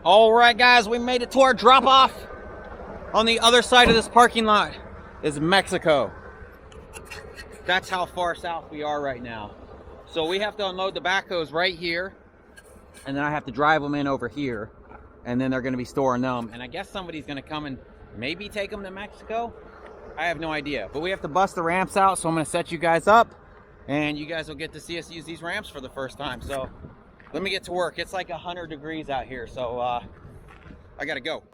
All right, guys, we made it to our drop-off. On the other side of this parking lot is Mexico. That's how far south we are right now. So we have to unload the backhoes right here, and then I have to drive them in over here, and then they're going to be storing them. And I guess somebody's going to come and maybe take them to Mexico. I have no idea. But we have to bust the ramps out, so I'm going to set you guys up, and you guys will get to see us use these ramps for the first time. So let me get to work. It's like 100 degrees out here, so I got to go.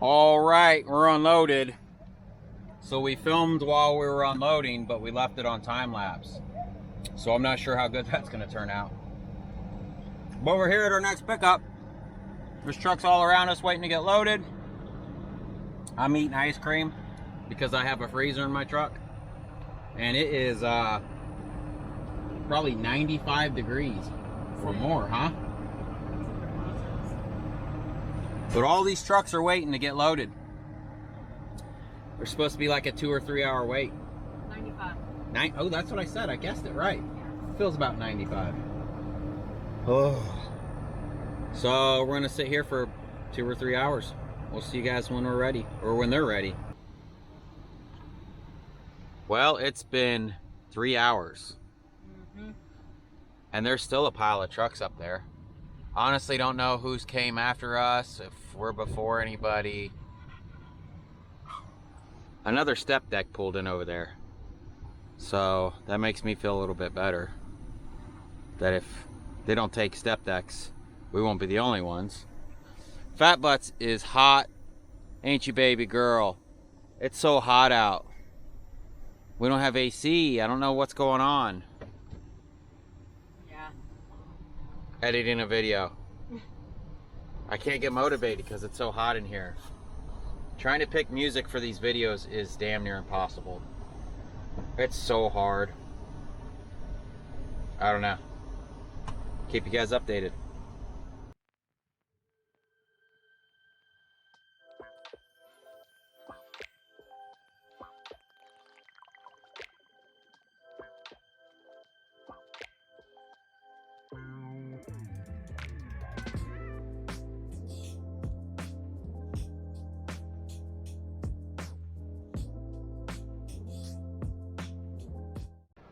All right, we're unloaded. So we filmed while we were unloading, but we left it on time lapse. So I'm not sure how good that's gonna turn out. But we're here at our next pickup. There's trucks all around us waiting to get loaded. I'm eating ice cream because I have a freezer in my truck. And it is probably 95 degrees or more, huh? But all these trucks are waiting to get loaded. There's supposed to be like a 2 or 3 hour wait. 95. Oh, that's what I said. I guessed it right. Feels about 95. Oh. So we're gonna sit here for 2 or 3 hours. We'll see you guys when we're ready, or when they're ready. Well, it's been 3 hours. And there's still a pile of trucks up there. Honestly, don't know who's came after us, if we're before anybody. Another step deck pulled in over there. So that makes me feel a little bit better. That if they don't take step decks, we won't be the only ones. Fat Butts is hot, ain't you, baby girl? It's so hot out. We don't have AC. I don't know what's going on. Editing a video. I can't get motivated because it's so hot in here. Trying to pick music for these videos is damn near impossible. It's so hard. I don't know. Keep you guys updated.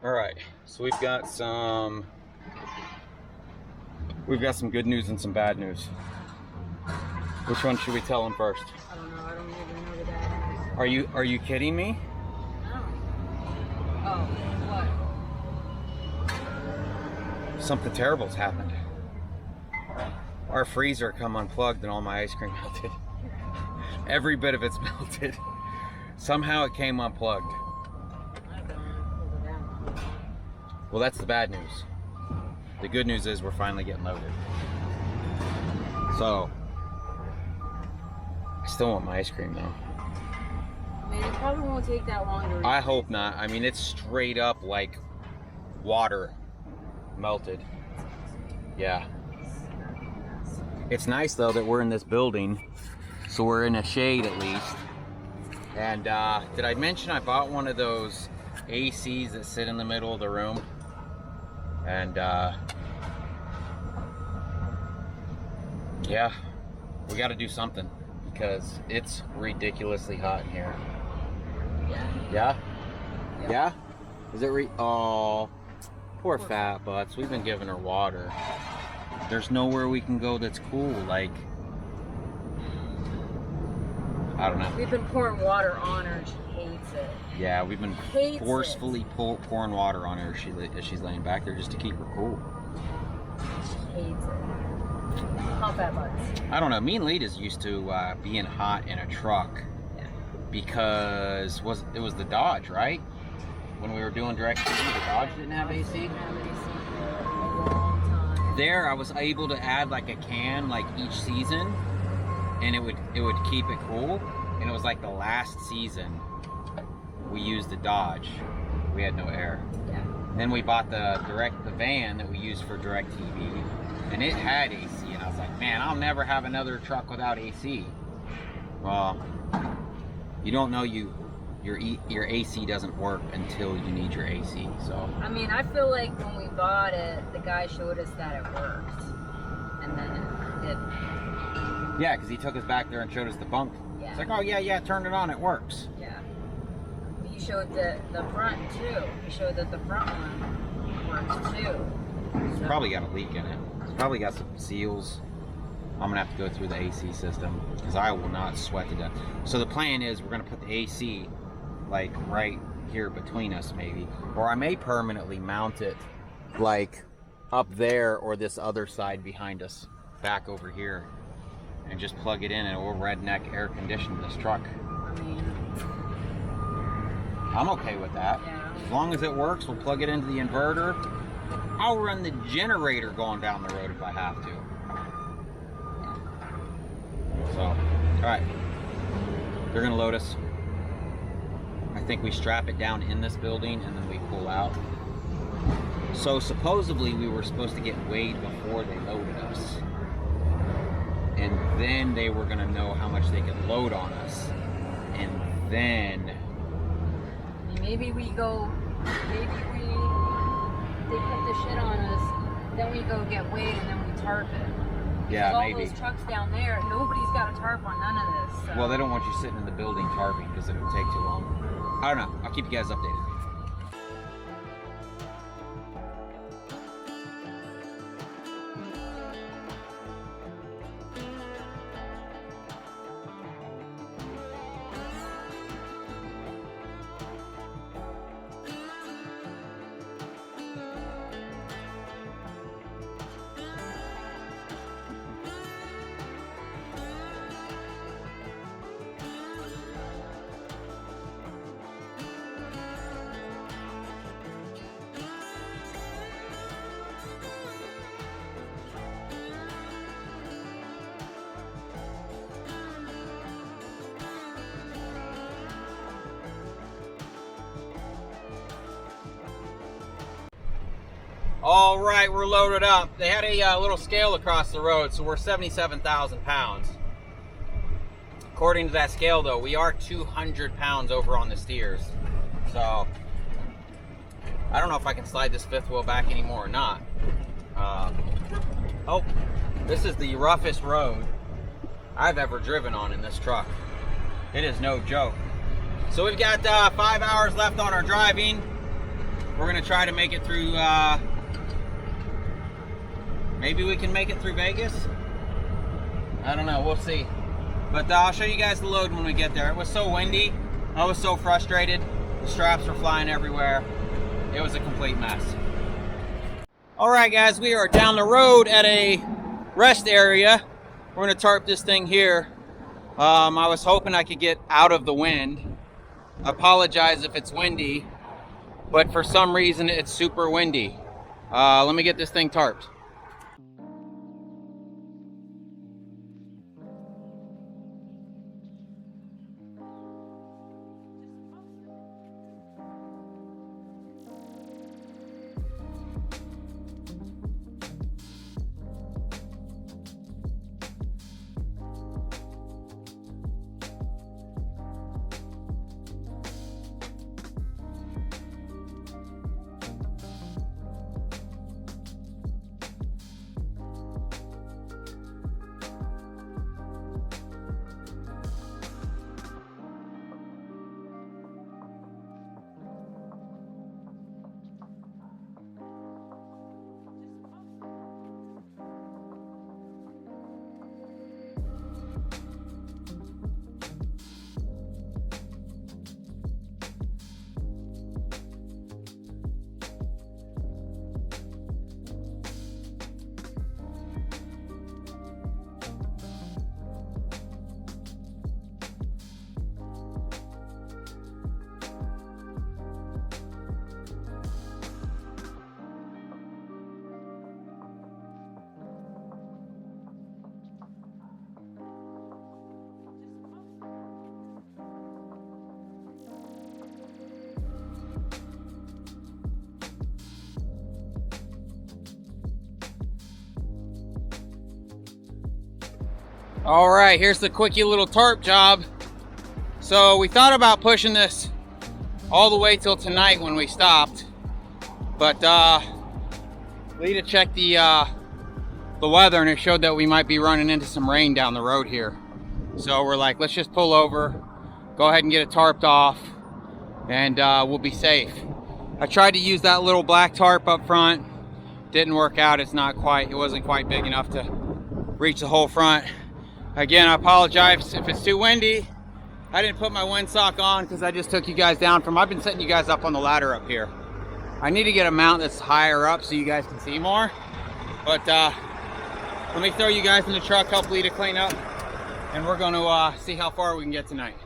All right, so we've got some good news and some bad news. Which one should we tell them first? I don't know. I don't even know the bad news. Are you kidding me? No. Oh, what? Something terrible's happened. Our freezer come unplugged and all my ice cream melted. Every bit of it's melted. Somehow it came unplugged. Well, that's the bad news. The good news is we're finally getting loaded. So, I still want my ice cream though. Man, it probably won't take that long. I hope not. I mean, it's straight up like water melted. Yeah. It's nice though that we're in this building, so we're in a shade at least. And did I mention I bought one of those ACs that sit in the middle of the room? And yeah, we got to do something because it's ridiculously hot in here. Yeah? Yeah? Is it oh, poor fat butts. We've been giving her water. There's nowhere we can go that's cool. Like, I don't know. We've been pouring water on her. She hates it. Yeah, we've been forcefully pouring water on her as she's laying back there just to keep her cool. She hates it. How fat butts? I don't know. Me and Lita's used to being hot in a truck because it was the Dodge, right? When we were doing direct TV, the Dodge didn't have AC. Didn't have AC for a long time. There, I was able to add like a can like each season, and it would keep it cool. And it was like the last season we used the Dodge. We had no air. Yeah. Then we bought the van that we used for direct TV, and it had AC. And I was like, man, I'll never have another truck without AC. Well, you don't know your AC doesn't work until you need your AC. So I mean, I feel like when we bought it, the guy showed us that it worked, and then it didn't. yeah, because he took us back there and showed us the bunk. Yeah. It's like, oh yeah, turn it on, it works. Yeah. He showed the front too. He showed that the front one works too. So. Probably got a leak in it. It's probably got some seals. I'm gonna have to go through the AC system because I will not sweat to death. So the plan is we're gonna put the AC like right here between us maybe, or I may permanently mount it like up there or this other side behind us, back over here, and just plug it in and we'll redneck air condition this truck. I mean, I'm okay with that. yeah. As long as it works, we'll plug it into the inverter. I'll run the generator going down the road if I have to. So, all right, they're gonna load us. I think we strap it down in this building and then we pull out. So supposedly we were supposed to get weighed before they loaded us. And then they were gonna know how much they could load on us. And then... Maybe they put the shit on us, then we go get weighed and then we tarp it. Yeah, all maybe. Those trucks down there, nobody's got a tarp on none of this. So. Well, they don't want you sitting in the building tarping because it would take too long. I don't know. I'll keep you guys updated. All right, we're loaded up. They had a little scale across the road, so we're 77,000 pounds. According to that scale, though, we are 200 pounds over on the steers. So, I don't know if I can slide this fifth wheel back anymore or not. Oh, this is the roughest road I've ever driven on in this truck. It is no joke. So we've got 5 hours left on our driving. We're gonna try to make it through, maybe we can make it through Vegas. I don't know, we'll see. But I'll show you guys the load when we get there. It was so windy, I was so frustrated. The straps were flying everywhere. It was a complete mess. All right guys, we are down the road at a rest area. We're gonna tarp this thing here. I was hoping I could get out of the wind. I apologize if it's windy, but for some reason it's super windy. Let me get this thing tarped. All right, here's the quickie little tarp job. So we thought about pushing this all the way till tonight when we stopped, but Lita checked the weather and it showed that we might be running into some rain down the road here. So we're like, let's just pull over, go ahead and get it tarped off, and we'll be safe. I tried to use that little black tarp up front. Didn't work out. It wasn't quite big enough to reach the whole front. Again, I apologize if it's too windy. I didn't put my windsock on because I just took you guys down from, I've been setting you guys up on the ladder up here. I need to get a mount that's higher up so you guys can see more. But let me throw you guys in the truck, help Lita clean up, and we're going to see how far we can get tonight.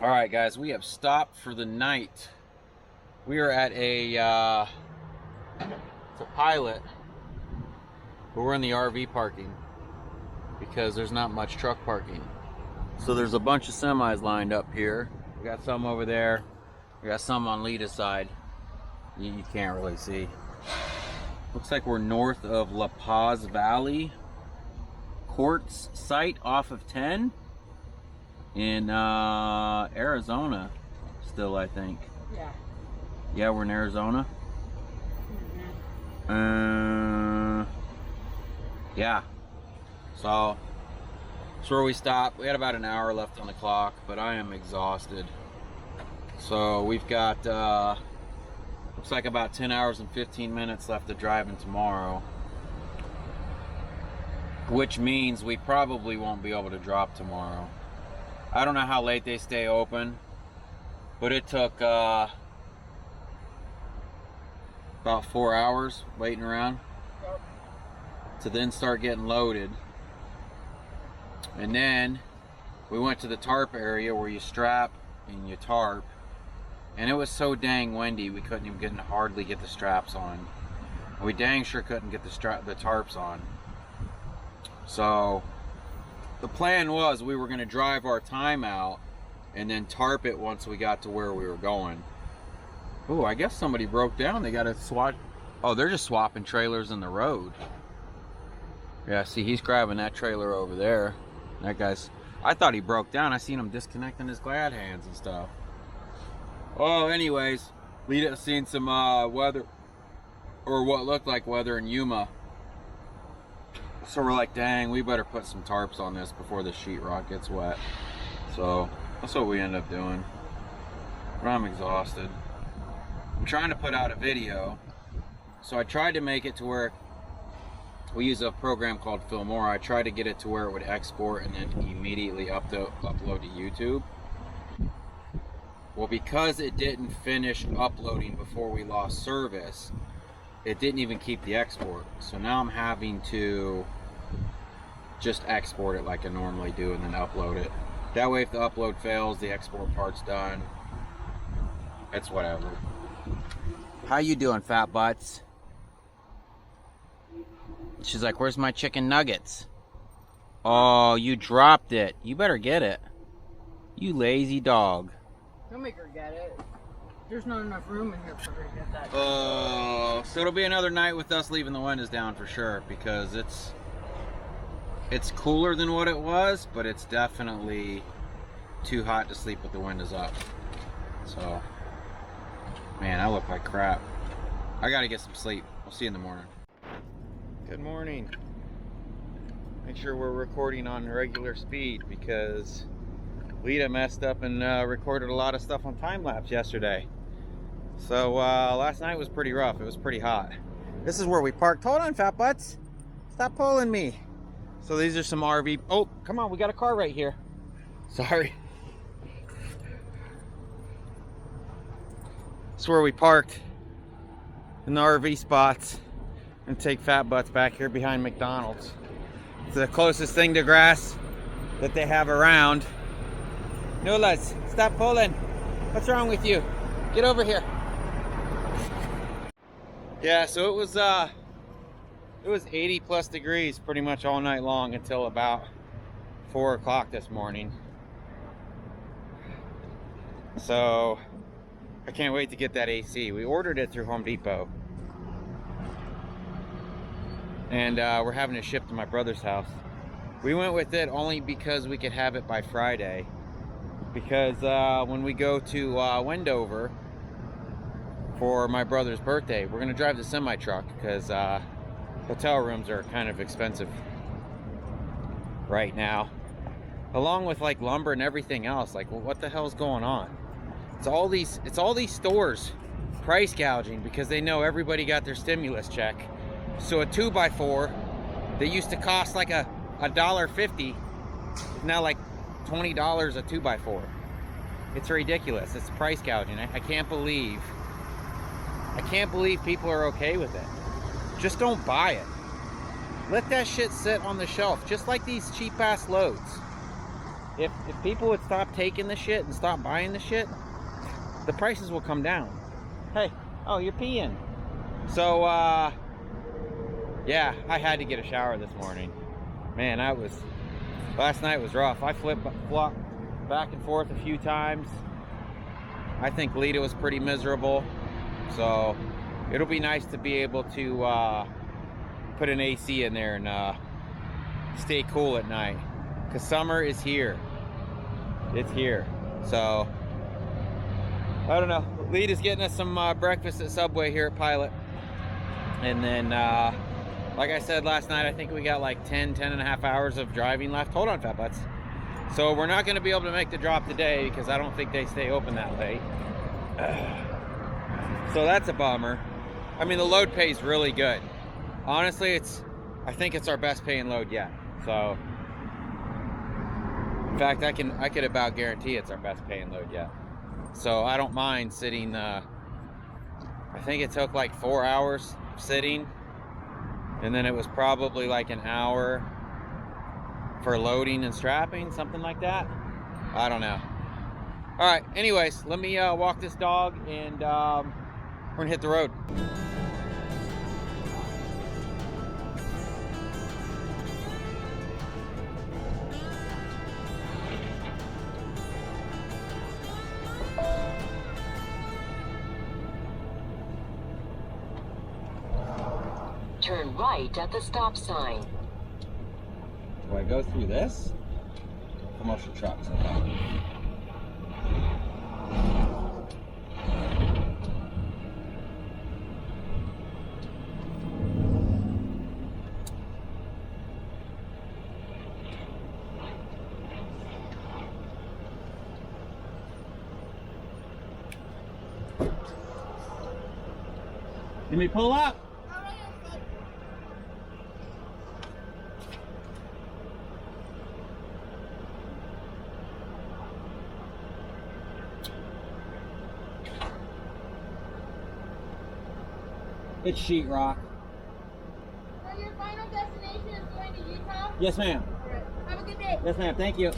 All right, guys, we have stopped for the night. We are at it's a Pilot, but we're in the RV parking because there's not much truck parking. So there's a bunch of semis lined up here. We got some over there. We got some on Lita's side. You can't really see. Looks like we're north of La Paz Valley Quartz site off of 10 in Arizona still, I think. Yeah. Yeah, we're in Arizona. Yeah. So that's where we stopped. We had about an hour left on the clock, but I am exhausted. So we've got looks like about 10 hours and 15 minutes left to driving tomorrow, which means we probably won't be able to drop tomorrow. I don't know how late they stay open, but it took about 4 hours waiting around to then start getting loaded. And then we went to the tarp area where you strap and you tarp, and it was so dang windy we couldn't even hardly get the straps on. We dang sure couldn't get the tarps on. So the plan was we were going to drive our time out and then tarp it once we got to where we were going. Oh, I guess somebody broke down. They got to swap. Oh, they're just swapping trailers in the road. Yeah, see, he's grabbing that trailer over there. That guy's, I thought he broke down. I seen him disconnecting his glad hands and stuff. Oh, anyways, Lita seen some weather, or what looked like weather in Yuma. So we're like, dang, we better put some tarps on this before the sheetrock gets wet. So that's what we end up doing. But I'm exhausted. I'm trying to put out a video. So I tried to make it to where we use a program called Filmora. I tried to get it to where it would export and then immediately upload to YouTube. Well, because it didn't finish uploading before we lost service, it didn't even keep the export. So now I'm having to just export it like I normally do and then upload it. That way if the upload fails, the export part's done. It's whatever. How you doing, fat butts? She's like, where's my chicken nuggets? Oh, you dropped it. You better get it. You lazy dog. Don't make her get it. There's not enough room in here for her to get that. Oh, so it'll be another night with us leaving the windows down for sure, because it's cooler than what it was, but it's definitely too hot to sleep with the windows up. So, man, I look like crap. I gotta get some sleep. I'll see you in the morning. Good morning. Make sure we're recording on regular speed because Lita messed up and recorded a lot of stuff on time-lapse yesterday. So last night was pretty rough. It was pretty hot. This is where we parked. Hold on, fat butts. Stop pulling me. So these are some RV. Oh, come on. We got a car right here. Sorry. This is where we parked in the RV spots and take fat butts back here behind McDonald's. It's the closest thing to grass that they have around. Nulas, stop pulling. What's wrong with you? Get over here. Yeah, so it was 80 plus degrees pretty much all night long until about 4 o'clock this morning. So I can't wait to get that AC. We ordered it through Home Depot. and we're having it shipped to my brother's house. We went with it only because we could have it by Friday, because when we go to Wendover for my brother's birthday, we're gonna drive the semi truck because hotel rooms are kind of expensive right now, along with like lumber and everything else. Like, well, what the hell's going on? It's all these stores price gouging because they know everybody got their stimulus check. So a 2x4 that used to cost like a $1.50 is now like $20 a 2x4. It's ridiculous. It's price gouging. I can't believe people are okay with it. Just don't buy it. Let that shit sit on the shelf, just like these cheap ass loads. If people would stop taking the shit and stop buying the shit, the prices will come down. Hey, oh, you're peeing. So yeah, I had to get a shower this morning. Man, last night was rough. I flopped back and forth a few times. I think Lita was pretty miserable. So it'll be nice to be able to put an AC in there and stay cool at night. Because summer is here. It's here. So, I don't know. Lita's getting us some breakfast at Subway here at Pilot. And then, like I said last night, I think we got like 10 and a half hours of driving left. Hold on, Fat Butts. So we're not going to be able to make the drop today because I don't think they stay open that late. So that's a bummer. I mean, the load pays really good. Honestly, I think it's our best paying load yet. So, in fact, I could about guarantee it's our best paying load yet. So I don't mind sitting. I think it took like 4 hours sitting, and then it was probably like an hour for loading and strapping, something like that. I don't know. All right. Anyways, let me walk this dog, and we're gonna hit the road. Turn right at the stop sign. Do I go through this? Commercial trucks, okay. Let me pull up. It's sheetrock. So your final destination is going to Utah? Yes, ma'am. All right. Have a good day. Yes, ma'am. Thank you.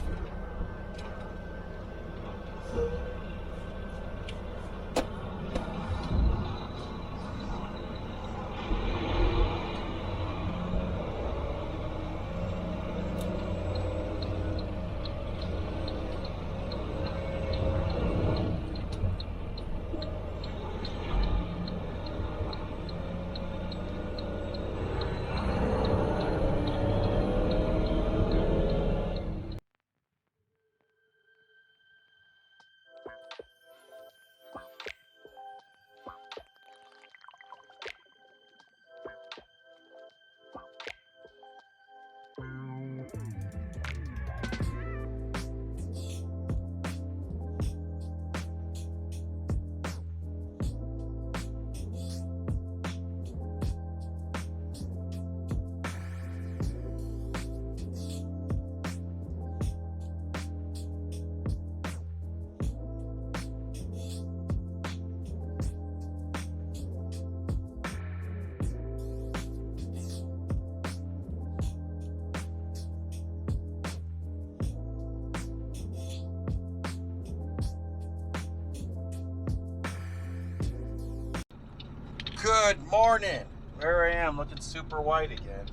Good morning. There I am, looking super white again.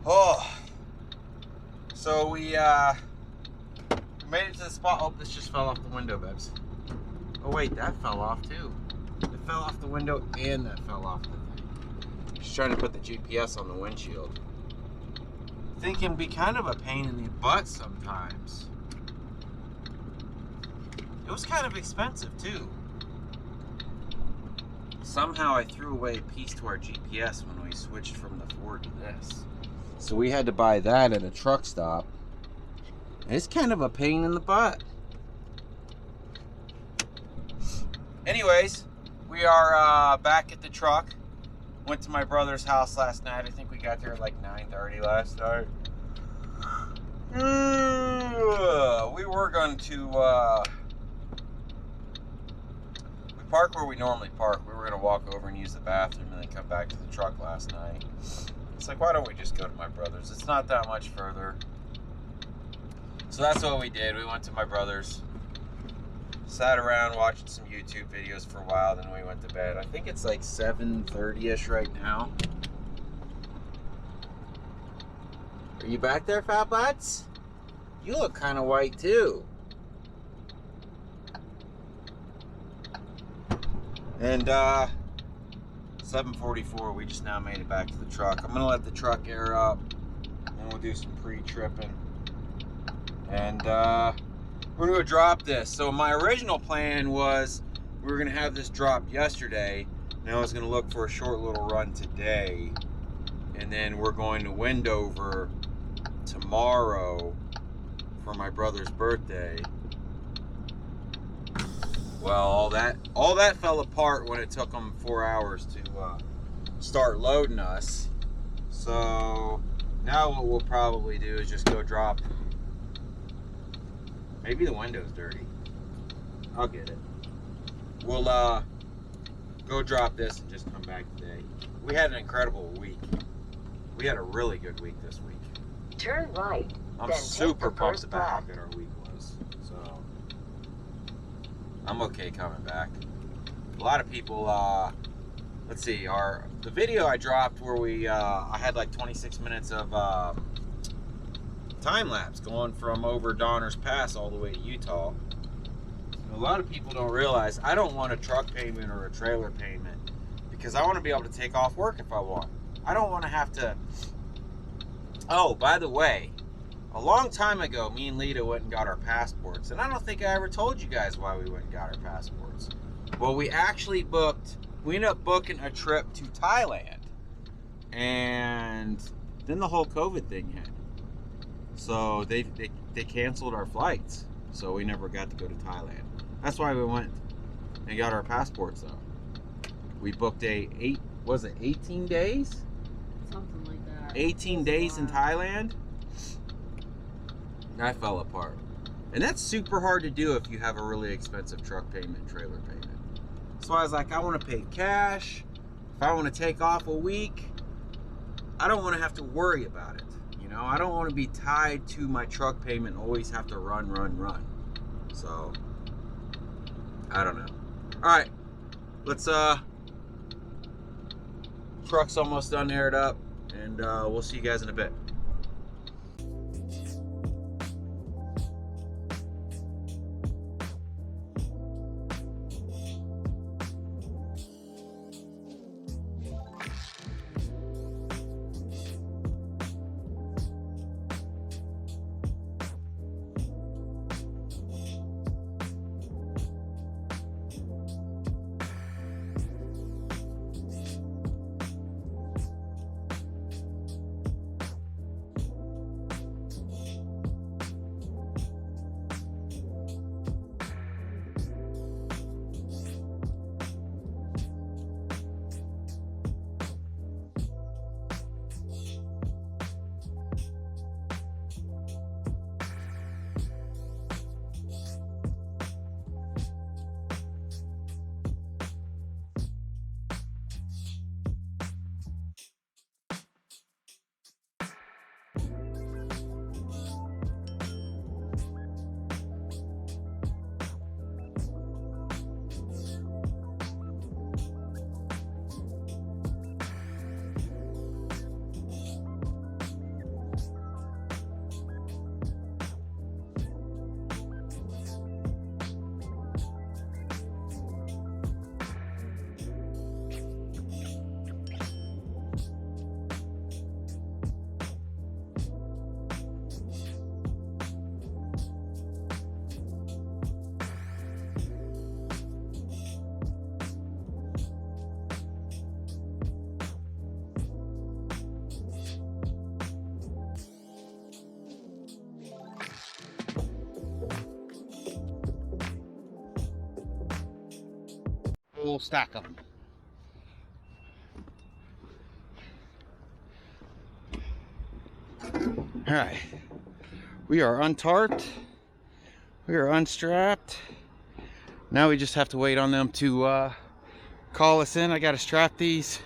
Oh, so we made it to the spot. Oh, this just fell off the window, Bebs. Oh wait, that fell off too. It fell off the window and that fell off the thing. She's trying to put the GPS on the windshield. I think it can be kind of a pain in the butt sometimes. It was kind of expensive too. Somehow I threw away a piece to our GPS when we switched from the Ford to this. So we had to buy that at a truck stop. It's kind of a pain in the butt. Anyways, we are back at the truck. Went to my brother's house last night. I think we got there at like 9:30 last night. We were going to we park where we normally park. We were going to walk over and use the bathroom and then come back to the truck last night. It's like, why don't we just go to my brother's? It's not that much further. So that's what we did. We went to my brother's. Sat around watching some YouTube videos for a while, then we went to bed. I think it's like 7:30ish right now. Are you back there, Fat Butts? You look kind of white too. And 7:44, we just now made it back to the truck. I'm gonna let the truck air up, and we'll do some pre-tripping. And we're gonna go drop this. So my original plan was we were gonna have this dropped yesterday, and I was gonna look for a short little run today, and then we're going to Wendover tomorrow for my brother's birthday. Well, all that fell apart when it took them 4 hours to start loading us. So now what we'll probably do is just go drop. Maybe the window's dirty. I'll get it. We'll go drop this and just come back today. We had an incredible week. We had a really good week this week. Turn right. I'm then super take the pumped first about how left. good our week was. So I'm okay coming back. A lot of people, let's see, the video I dropped where I had like 26 minutes of time lapse going from over Donner's Pass all the way to Utah. A lot of people don't realize I don't want a truck payment or a trailer payment because I want to be able to take off work if I want. I don't want to have to. Oh, by the way, a long time ago, me and Lita went and got our passports, and I don't think I ever told you guys why we went and got our passports. Well, we actually we ended up booking a trip to Thailand, and then the whole COVID thing hit. So they canceled our flights, so we never got to go to Thailand. That's why we went and got our passports though. We booked 18 days? Something like that. 18 days in Thailand? That fell apart. And that's super hard to do if you have a really expensive truck payment, trailer payment. So I was like, I want to pay cash. If I want to take off a week, I don't want to have to worry about it. You know, I don't want to be tied to my truck payment and always have to run. So, I don't know. All right, let's, truck's almost done aired up, and we'll see you guys in a bit. we'll stack them. All right, we are untarped. We are unstrapped. Now we just have to wait on them to call us in. I got to strap these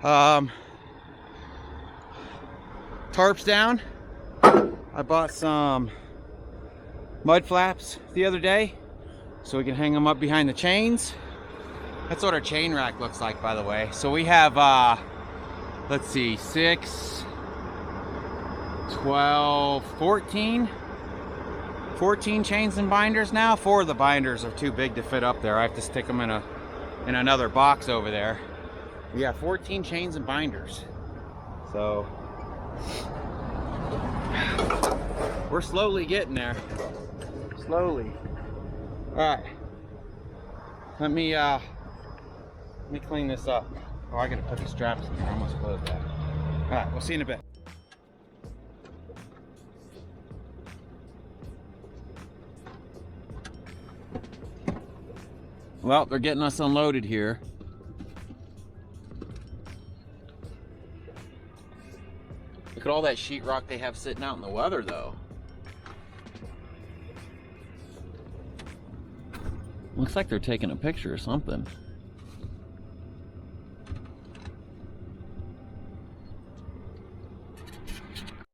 tarps down. I bought some mud flaps the other day so we can hang them up behind the chains. That's what our chain rack looks like, by the way. So we have, let's see, 6, 12, 14 chains and binders now. 4 of the binders are too big to fit up there. I have to stick them in another box over there. We got 14 chains and binders. So we're slowly getting there. Slowly. All right. Let me clean this up. Oh, I gotta put the straps in there. I almost closed that. All right, we'll see you in a bit. Well, they're getting us unloaded here. Look at all that sheetrock they have sitting out in the weather, though. Looks like they're taking a picture or something.